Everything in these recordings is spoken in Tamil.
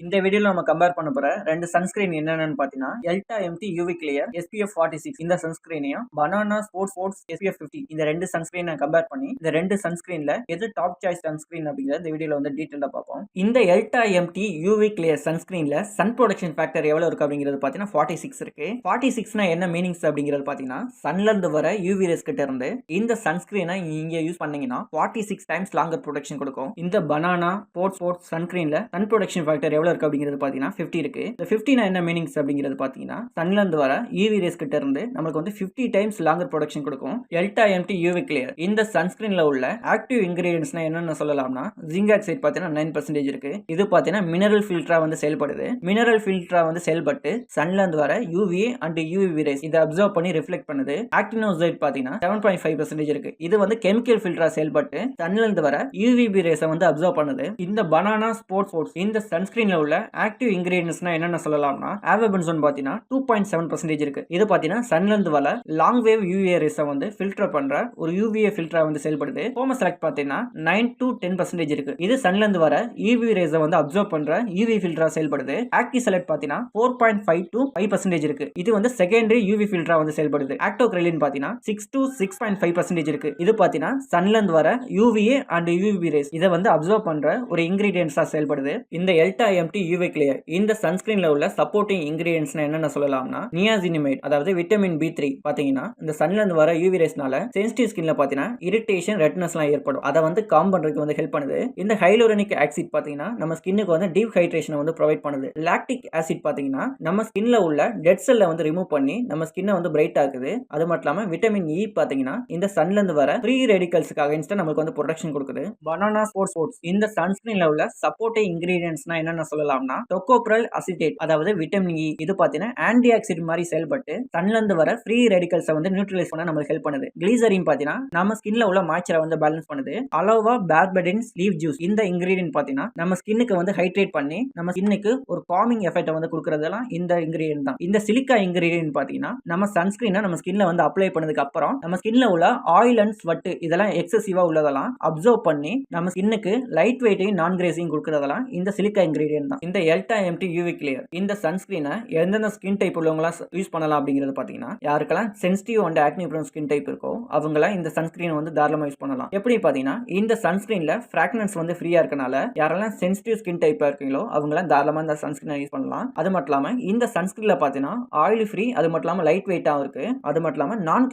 இந்த வீடியோல நம்ம கம்பேர் பண்ண போற ரெண்டு சன்ஸ்கிரீன் என்னன்னு பாத்தீங்கன்னா எல்டா எம்டி யூவி கிளியர் SPF 46 இந்த சன்ஸ்கிரீனையும் பனானா ஸ்போர்ட்ஸ் SPF 50 இந்த ரெண்டு சன்ஸ்கிரீனை கம்பேர் பண்ணி இந்த ரெண்டு சன்ஸ்கிரீன்ல எது டாப் சாய்ஸ் சன்ஸ்கிரீன் அப்படிங்கறத இந்த வீடியோல வந்து டீடைலா பார்ப்போம். இந்த எல்டா எம்டி யூவி கிளியர் சன்ஸ்கிரீன்ல சன் ப்ரொடக்ஷன் ஃபேக்டர் எவ்வளவு இருக்கு அப்படிங்கிறது பாத்தீங்கன்னா 46 இருக்கு. 46னா என்ன மீனிங்ஸ் அப்படிங்கிறது பாத்தீங்கன்னா சன்ல இருந்து வர யூவி ரேஸ் கிட்ட இருந்து இந்த சன்ஸ்கிரீனை நீங்க யூஸ் பண்ணீங்கன்னா 46 டைம்ஸ் லாங்கர் ப்ரொடக்ஷன் கொடுக்கும். இந்த பனானா ஸ்போர்ட்ஸ் சன்ஸ்கிரீன்ல சன் ப்ரொடக்ஷன் ஃபேக்டர் எவ்வளவு இருக்கு அப்படிங்கிறது பாத்தீங்கன்னா 50 இருக்கு. இந்த 50 என்ன மீனிங்ஸ் அப்படிங்கிறது பாத்தீங்கன்னா சன்ல இருந்து வர யூவி ரேஸ் கிட்ட இருந்து நமக்கு வந்து 50 டைம்ஸ் லாங்கர் ப்ரொடக்ஷன் கொடுக்கும். எல்டா எம்டி யூவி கிளியர் இந்த சன்ஸ்கிரீன்ல உள்ள ஆக்டிவ் இன்கிரிடியன்ட்ஸ்னா என்னன்னு சொல்லலாம்னா ஜிங்க் ஆக்சைடு பாத்தீங்கன்னா 9% இருக்கு. இது பாத்தீங்கன்னா மினரல் ஃபில்டரா வந்து செயல்படுது. மினரல் ஃபில்டரா வந்து செயல்பட்டு சன்ல இருந்து வர UVA அண்ட் UVB ரேஸ் இதை அப்சர்வ் பண்ணி ரிஃப்ளெக்ட் பண்ணுது. ஆக்டினோசைட் பாத்தீங்கன்னா 7.5% இருக்கு. இது வந்து கெமிக்கல் ஃபில்டரா செயல்பட்டு சன்ல இருந்து வர UVB ரேஸை வந்து அப்சர்வ் பண்ணுது. இந்த பனானா ஸ்போர்ட்ஸ் இந்த சன்ஸ்கிரீன்ல உள்ள ஆக்டிவ் இன்கிரிடியன்ட்ஸ்னா என்னென்ன சொல்லலாம்னா ஆவபென்சோன் பாத்தீங்கன்னா 2.7% இருக்கு. இது பாத்தீங்கன்னா சன்ல இருந்து வர லாங் வேவ் UVA ரேஸை வந்து ஃபில்டர் பண்ற ஒரு UVA ஃபில்டரா வந்து செயல்படுது. ஹோமோசெலக்ட் பாத்தீங்கன்னா 9 to 10% இருக்கு. இது சன்ல இருந்து வர UV ரேஸை வந்து அப்சர்வ் பண்ற UV ஃபில்டரா செயல்படுது. ஆக்டிசெலக்ட் பாத்தீங்கன்னா 4.5 to 5% இருக்கு. இது வந்து செகண்டரி UV ஃபில்டரா வந்து செயல்படுது. ஆக்டோக்ரைலின் பாத்தீங்கன்னா 6 to 6.5% இருக்கு. இது பாத்தீங்கன்னா சன்ல இருந்து வர UVA அண்ட் UVB ரேஸ் இதை வந்து அப்சர்வ் பண்ற ஒரு இன்கிரிடியன்ட்ஸா செயல்படுது. இந்த எல்டா எம்டி யூவி கிளியர் இந்த சன்ஸ்கிரீன்ல உள்ள சப்போர்ட்டிங் இன்கிரிடியன்ட்ஸ்னா என்னென்ன சொல்லலாம்னா நியாசினிமேட் அதாவது விட்டமின் B3 பாத்தீங்கன்னா இந்த சன்ல இருந்து வர யூவி ரேஸ்னால சென்சிட்டிவ் ஸ்கின்ல பாத்தீங்கன்னா இரிட்டேஷன் ரெட்னஸ்லாம் ஏற்படும். அதை வந்து காம் பண்றதுக்கு வந்து ஹெல்ப் பண்ணுது. இந்த ஹைலூரனிக் ஆசிட் பாத்தீங்கன்னா நம்ம ஸ்கின்னுக்கு வந்து டீப் ஹைட்ரேஷனை வந்து ப்ரொவைட் பண்ணுது. லாக்டிக் ஆசிட் பாத்தீங்கன்னா நம்ம ஸ்கின்ல உள்ள டெட் செல்லை வந்து ரிமூவ் பண்ணி நம்ம ஸ்கின்னை வந்து பிரைட் ஆக்குது. அது மட்டும் இல்லாம விட்டமின் E பாத்தீங்கன்னா இந்த சன்ல இருந்து வர ஃப்ரீ ரேடிகல்ஸ்க்கு அகைன்ஸ்டா நமக்கு வந்து ப்ரொடெக்ஷன் கொடுக்குது. பனானா ஸ்போர்ட்ஸ் இந்த சன்ஸ்கிரீன்ல உள்ள சப்போர்ட்டிங் இன்கிரிடியன்ட்ஸ்னா என்னென்ன சொல்லலாம்னா டோகோப்ரல் அசிட்டேட் அதாவது விட்டமின் E இது பாத்தீங்கன்னா ஆன்டி ஆக்சிடென்ட் மாதிரி செயல்பட்டு சன்ல இருந்து வர ஃப்ரீ ரேடிகல்ஸை வந்து நியூட்ரலைஸ் பண்ண நமக்கு ஹெல்ப் பண்ணுது. கிளிசரின் பாத்தீங்கன்னா நம்ம ஸ்கின்ல உள்ள மாய்ச்சரை வந்து பேலன்ஸ் பண்ணுது. அலோவா பார்பெடின்ஸ் லீவ் ஜூஸ் இந்த இன்கிரிடியன்ட் பாத்தீங்கன்னா நம்ம ஸ்கின்னுக்கு வந்து ஹைட்ரேட் பண்ணி நம்ம ஸ்கின்னுக்கு ஒரு காமிங் எஃபெக்ட் வந்து கொடுக்கறதெல்லாம் இந்த இன்கிரிடியன்ட் தான். இந்த சிலிக்கா இன்கிரிடியன்ட் பாத்தீங்கன்னா நம்ம சன்ஸ்கிரீனை நம்ம ஸ்கின்ல வந்து அப்ளை பண்ணதுக்கு அப்புறம் நம்ம ஸ்கின்ல உள்ள ஆயில் அண்ட் ஸ்வெட் இதெல்லாம் எக்ஸசிவா உள்ளதெல்லாம் அப்சர்வ் பண்ணி நம்ம ஸ்கின்னுக்கு லைட் வெயிட்டையும் நான் கிரேசிங் கொடுக்கறதெல்லாம் இந்த சிலிக்கா இன்கிரிடியன்ட் தான். இந்த எல்டா எம்டி யூவி கிளியர் இந்த சன்ஸ்கிரீனை எந்தெந்த ஸ்கின் டைப் உள்ளவங்களா யூஸ் பண்ணலாம் அப்படிங்கிறது பாத்தீங்கன்னா யாருக்கெல்லாம் sensitive and acne prone skin type இருக்கோ அவங்களாம் இந்த சன்ஸ்கிரீனை வந்து தாராளமா யூஸ் பண்ணலாம். எப்படி பாத்தீங்கன்னா இந்த சன்ஸ்கிரீன்ல ஃபிராக்ரன்ஸ் வந்து ஃப்ரீயா இருக்கனால யாரெல்லாம் சென்சிட்டிவ் ஸ்கின் டைப்பா இருக்கீங்களோ அவங்களாம் தாராளமா இந்த சன்ஸ்கிரீனை யூஸ் பண்ணலாம். அது மட்டும் இல்லாம இந்த சன்ஸ்கிரீன்ல பாத்தீங்கன்னா ஆயில் ஃப்ரீ அது மட்டும் இல்லாம லைட் வெயிட்டாவும் இருக்கு. அது மட்டும் இல்லாம நான்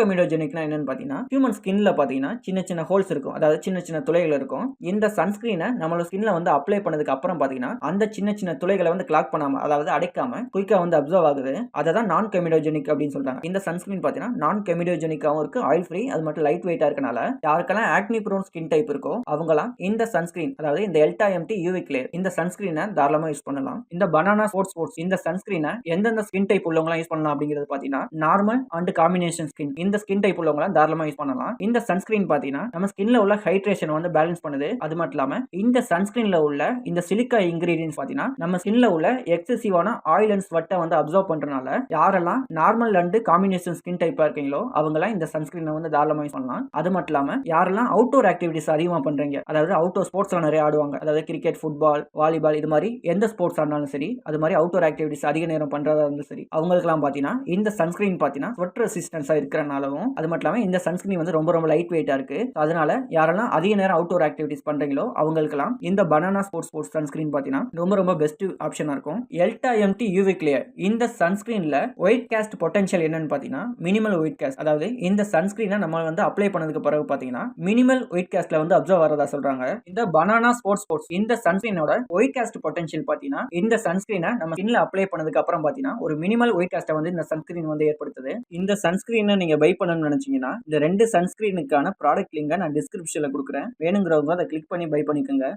கெமிடோஜெனிக்னா என்னன்னு பாத்தீங்கன்னா ஹியூமன் ஸ்கின்ல பாத்தீங்கன்னா சின்ன சின்ன ஹோல்ஸ் இருக்கும், அதாவது சின்ன சின்ன துளைகள் இருக்கும். இந்த சன்ஸ்கிரீனை நம்மளோட ஸ்கின்ல வந்து அப்ளை பண்ணதுக்கு அப்புறம் பாத்தீங்கன்னா அந்த சின்ன சின்ன துளைகளை வந்து கிளாக் பண்ணாம அதாவது அடைக்காம குயிக்கா வந்து அப்சர்வ் ஆகுது. அததான் நான் கெமிடோஜெனிக் அப்படின்னு சொல்றாங்க. இந்த சன்ஸ்கிரீன் பாத்தீங்கன்னா நான் கெமிடோஜெனிக்காவும் இருக்கு, ஆயில் ஃப்ரீ அது மட்டும் லைட் வெயிட்டா இருக்கனால யாருக்கெல்லாம் ஆக்னி ப்ரோன் ஸ்கின் டைப் இருக்கோ அவங்கலாம் இந்த சன்ஸ்கிரீன் அதாவது இந்த எல்டா எம்டி யூவி கிளியர் இந்த சன்ஸ்கிரீனை தாராளமா யூஸ் பண்ணலாம். இந்த பனானா ஸ்போர்ட்ஸ் இந்த சன்ஸ்கிரீனை எந்தெந்த ஸ்கின் டைப் உள்ளவங்க யூஸ் பண்ணலாம் அப்படிங்கிறது பாத்தீங்கன்னா நார்மல் அண்ட் காம்பினேஷன் ஸ்கின் இந்த ஸ்கின் டைப் உள்ளவங்க தாராளமா யூஸ் பண்ணலாம். இந்த சன்ஸ்கிரீன் பாத்தீங்கன்னா நம்ம ஸ்கின்ல உள்ள ஹைட்ரேஷன் வந்து பேலன்ஸ் பண்ணுது. அது மட்டும் இல்லாம இந்த சன்ஸ்கிரீன்ல உள்ள இந்த சிலிக்கா இன்கிரிடியன்ட்ஸ் பாத்தீங்கன்னா நம்ம ஸ்கின்ல உள்ள எக்ஸசிவான ஆயில் அண்ட் ஸ்வெட்டை வந்து அப்சர்வ் பண்றனால யாரெல்லாம் நார்மல் அண்ட் காம்பினேஷன் ஸ்கின் டைப்பா இருக்கீங்களோ அவங்கலாம் இந்த சன்ஸ்கிரீனை வந்து தாராளமா யூஸ் பண்ணலாம். அது மட்டும் இல்லாம யாரெல்லாம் அவுட்டோர் ஆக்டிவிட்டிஸ் அதிகமா பண்றீங்க, அதாவது அவுட்டோர் ஸ்போர்ட்ஸ்ல நிறைய ஆடுவாங்க, அதாவது கிரிக்கெட், ஃபுட்பால், வாலிபால் இது மாதிரி எந்த ஸ்போர்ட்ஸ் ஆடினாலும் சரி அது மாதிரி அவுட்டோர் ஆக்டிவிட்டிஸ் அதிக நேரம் பண்றதா இருந்தாலும் சரி அவங்களுக்குலாம் பாத்தீங்கன்னா இந்த சன்ஸ்கிரீன் பாத்தீங்கன்னா ஸ்வெட் ரெசிஸ்டன்ஸா இருக்கிறனாலும் அது மட்டும் இல்லாம இந்த சன்ஸ்கிரீன் வந்து ரொம்ப ரொம்ப லைட் வெயிட்டா இருக்கு. அதனால யாரெல்லாம் அதிக நேரம் அவுட்டோர் ஆக்டிவிட்டிஸ் பண்றீங்களோ அவங்களுக்குலாம் இந்த பனானா ஸ்போர்ட்ஸ் சன்ஸ்கிரீன் பாத்தீங்கன்னா ரொம்ப ரொம்ப பெஸ்ட் ஆப்ஷனா இருக்கும். எல்டா எம்டி யூவி கிளியர் இந்த சன்ஸ்கிரீன்ல ஒயிட் காஸ்ட் பொட்டன்ஷியல் என்னன்னு பாத்தீங்கன்னா மினிமல் ஒயிட் காஸ்ட், அதாவது இந்த சன்ஸ்கிரீனை நம்ம வந்து அப்ளை பண்ணதுக்கு பிறகு பாத்தீங்கன்னா மினிமல் ஒயிட் காஸ்ட்ல வந்து அப்சர்வ் வரதா சொல்றாங்க. இந்த பனானா ஸ்போர்ட்ஸ் இந்த சன்ஸ்கிரீனோட ஒயிட் காஸ்ட் பொட்டன்ஷியல் பாத்தீங்கன்னா இந்த சன்ஸ்கிரீனை நம்ம ஸ்கின்ல அப்ளை பண்ணதுக்கு அப்புறம் பாத்தீங்கன்னா ஒரு மினிமல் ஒயிட் காஸ்ட்டை வந்து இந்த சன்ஸ்கிரீன் வந்து ஏற்படுத்துது. இந்த சன்ஸ்கிரீனை நீங்க பை பண்ணணும்னு நினைச்சீங்கன்னா இந்த ரெண்டு சன்ஸ்கிரீனுக்கான ப்ராடக்ட் லிங்கை நான் டிஸ்கிரிப்ஷன்ல கொடுக்குறேன். வேணுங்கிறவங்க அதை கிளிக் பண்ணி பை பண்ணிக்கோங்க.